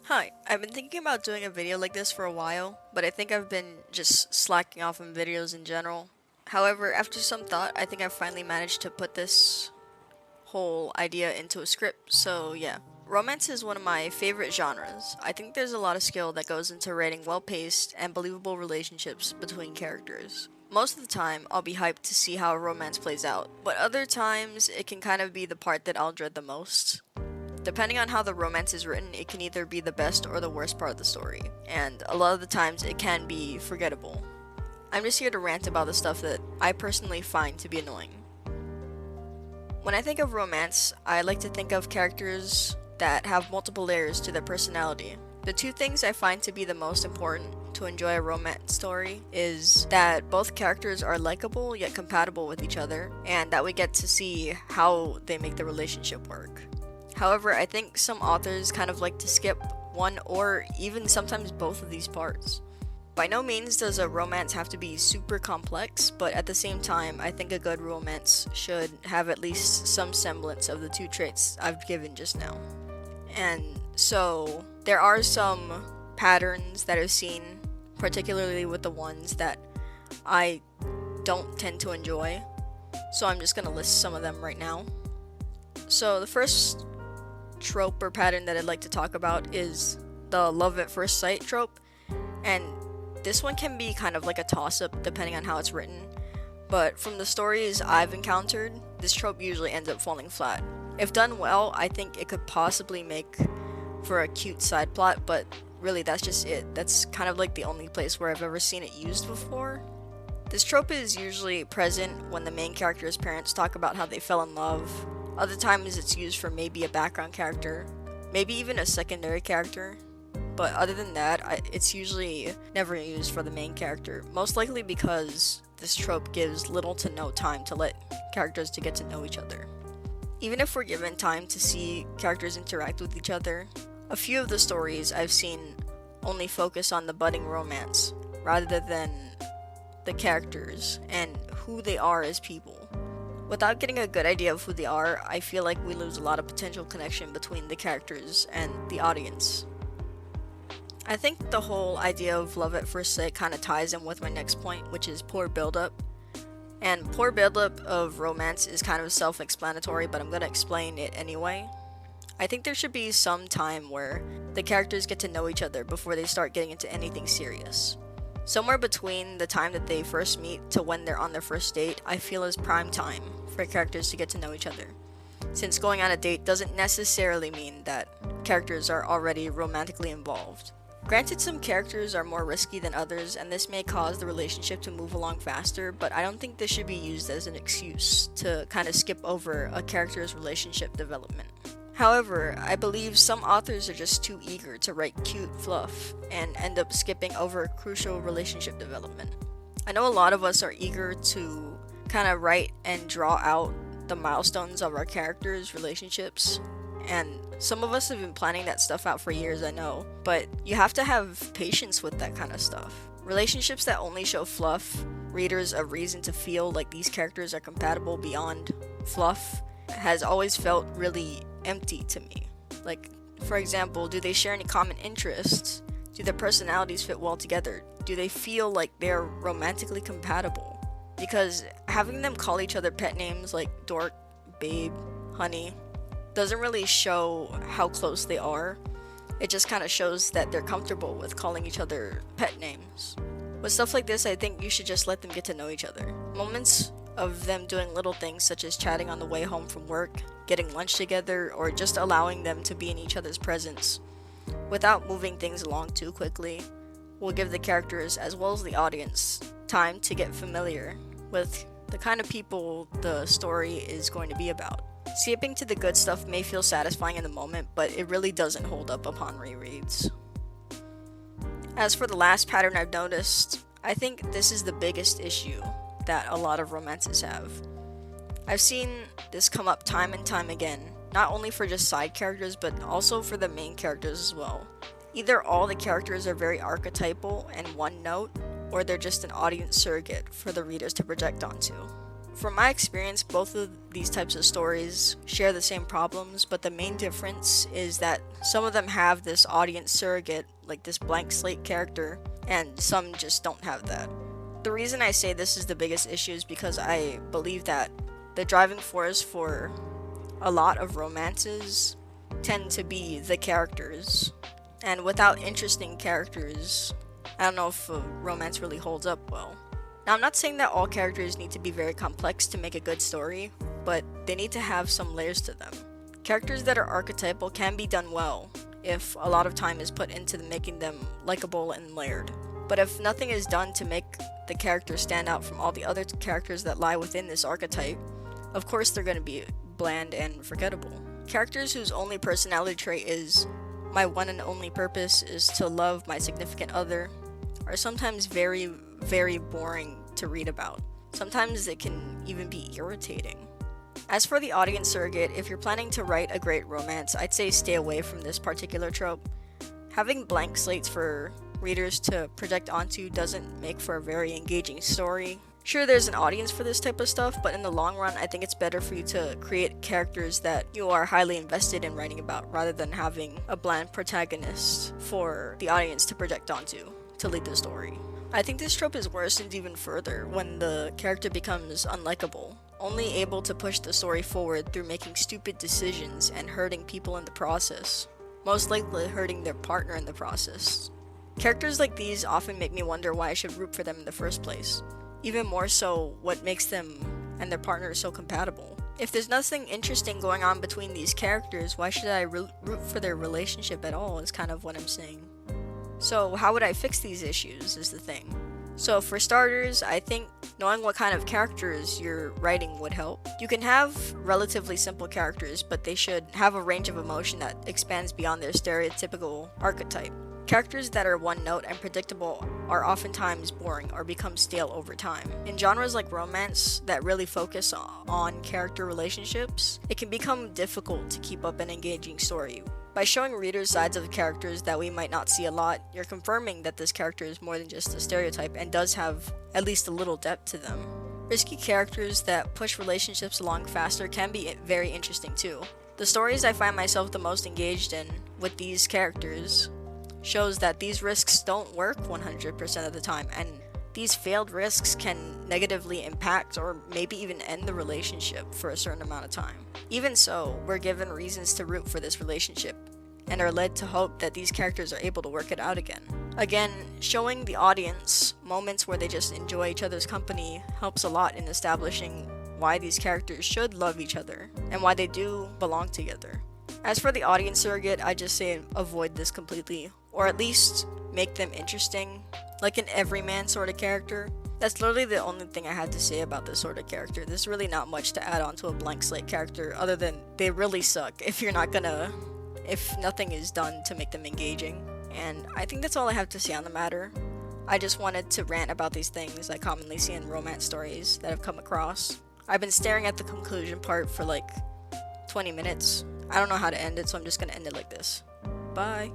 Hi, I've been thinking about doing a video like this for a while, but I think I've been just slacking off on videos in general. However, after some thought, I think I've finally managed to put this whole idea into a script, so yeah. Romance is one of my favorite genres. I think there's a lot of skill that goes into writing well-paced and believable relationships between characters. Most of the time, I'll be hyped to see how a romance plays out, but other times, it can kind of be the part that I'll dread the most. Depending on how the romance is written, it can either be the best or the worst part of the story, and a lot of the times it can be forgettable. I'm just here to rant about the stuff that I personally find to be annoying. When I think of romance, I like to think of characters that have multiple layers to their personality. The two things I find to be the most important to enjoy a romance story is that both characters are likable yet compatible with each other, and that we get to see how they make the relationship work. However, I think some authors kind of like to skip one or even sometimes both of these parts. By no means does a romance have to be super complex, but at the same time, I think a good romance should have at least some semblance of the two traits I've given just now. And so, there are some patterns that I've seen, particularly with the ones that I don't tend to enjoy. So I'm just gonna list some of them right now. So the first trope or pattern that I'd like to talk about is the love at first sight trope, and this one can be kind of like a toss-up depending on how it's written, but from the stories I've encountered, this trope usually ends up falling flat. If done well, I think it could possibly make for a cute side plot, but really that's just it. That's kind of like the only place where I've ever seen it used before. This trope is usually present when the main character's parents talk about how they fell in love. Other times it's used for maybe a background character, maybe even a secondary character, but other than that, it's usually never used for the main character, most likely because this trope gives little to no time to let characters to get to know each other. Even if we're given time to see characters interact with each other, a few of the stories I've seen only focus on the budding romance, rather than the characters and who they are as people. Without getting a good idea of who they are, I feel like we lose a lot of potential connection between the characters and the audience. I think the whole idea of love at first sight kind of ties in with my next point, which is poor build-up. And poor build-up of romance is kind of self-explanatory, but I'm going to explain it anyway. I think there should be some time where the characters get to know each other before they start getting into anything serious. Somewhere between the time that they first meet to when they're on their first date, I feel is prime time for characters to get to know each other. Since going on a date doesn't necessarily mean that characters are already romantically involved. Granted, some characters are more risky than others, and this may cause the relationship to move along faster, but I don't think this should be used as an excuse to kind of skip over a character's relationship development. However, I believe some authors are just too eager to write cute fluff and end up skipping over crucial relationship development. I know a lot of us are eager to kind of write and draw out the milestones of our characters' relationships, and some of us have been planning that stuff out for years, I know, but you have to have patience with that kind of stuff. Relationships that only show fluff, readers a reason to feel like these characters are compatible beyond fluff, has always felt really empty to me. Like, for example, do they share any common interests? Do their personalities fit well together? Do they feel like they're romantically compatible? Because having them call each other pet names like dork, babe, honey, doesn't really show how close they are. It just kind of shows that they're comfortable with calling each other pet names. With stuff like this, I think you should just let them get to know each other. Moments of them doing little things such as chatting on the way home from work, getting lunch together, or just allowing them to be in each other's presence without moving things along too quickly will give the characters as well as the audience time to get familiar with the kind of people the story is going to be about. Skipping to the good stuff may feel satisfying in the moment, but it really doesn't hold up upon rereads. As for the last pattern I've noticed, I think this is the biggest issue that a lot of romances have. I've seen this come up time and time again, not only for just side characters, but also for the main characters as well. Either all the characters are very archetypal and one note, or they're just an audience surrogate for the readers to project onto. From my experience, both of these types of stories share the same problems, but the main difference is that some of them have this audience surrogate, like this blank slate character, and some just don't have that. The reason I say this is the biggest issue is because I believe that the driving force for a lot of romances tend to be the characters, and without interesting characters, I don't know if a romance really holds up well. Now, I'm not saying that all characters need to be very complex to make a good story, but they need to have some layers to them. Characters that are archetypal can be done well if a lot of time is put into making them likable and layered. But if nothing is done to make the character stand out from all the other characters that lie within this archetype, of course they're going to be bland and forgettable. Characters whose only personality trait is my one and only purpose is to love my significant other are sometimes very, very boring to read about. Sometimes it can even be irritating. As for the audience surrogate, if you're planning to write a great romance, I'd say stay away from this particular trope. Having blank slates for readers to project onto doesn't make for a very engaging story. Sure, there's an audience for this type of stuff, but in the long run, I think it's better for you to create characters that you are highly invested in writing about, rather than having a bland protagonist for the audience to project onto to lead the story. I think this trope is worsened even further when the character becomes unlikable, only able to push the story forward through making stupid decisions and hurting people in the process, most likely hurting their partner in the process. Characters like these often make me wonder why I should root for them in the first place. Even more so, what makes them and their partner so compatible. If there's nothing interesting going on between these characters, why should I root for their relationship at all, is kind of what I'm saying. So how would I fix these issues is the thing. So for starters, I think knowing what kind of characters you're writing would help. You can have relatively simple characters, but they should have a range of emotion that expands beyond their stereotypical archetype. Characters that are one note and predictable are oftentimes boring or become stale over time. In genres like romance that really focus on character relationships, it can become difficult to keep up an engaging story. By showing readers sides of characters that we might not see a lot, you're confirming that this character is more than just a stereotype and does have at least a little depth to them. Risky characters that push relationships along faster can be very interesting too. The stories I find myself the most engaged in with these characters shows that these risks don't work 100% of the time, and these failed risks can negatively impact or maybe even end the relationship for a certain amount of time. Even so, we're given reasons to root for this relationship and are led to hope that these characters are able to work it out again. Again, showing the audience moments where they just enjoy each other's company helps a lot in establishing why these characters should love each other and why they do belong together. As for the audience surrogate, I just say avoid this completely, or at least make them interesting, like an everyman sort of character. That's literally the only thing I had to say about this sort of character. There's really not much to add on to a blank slate character other than they really suck if nothing is done to make them engaging. And I think that's all I have to say on the matter. I just wanted to rant about these things I commonly see in romance stories that I've come across. I've been staring at the conclusion part for like 20 minutes. I don't know how to end it, so I'm just gonna end it like this. Bye.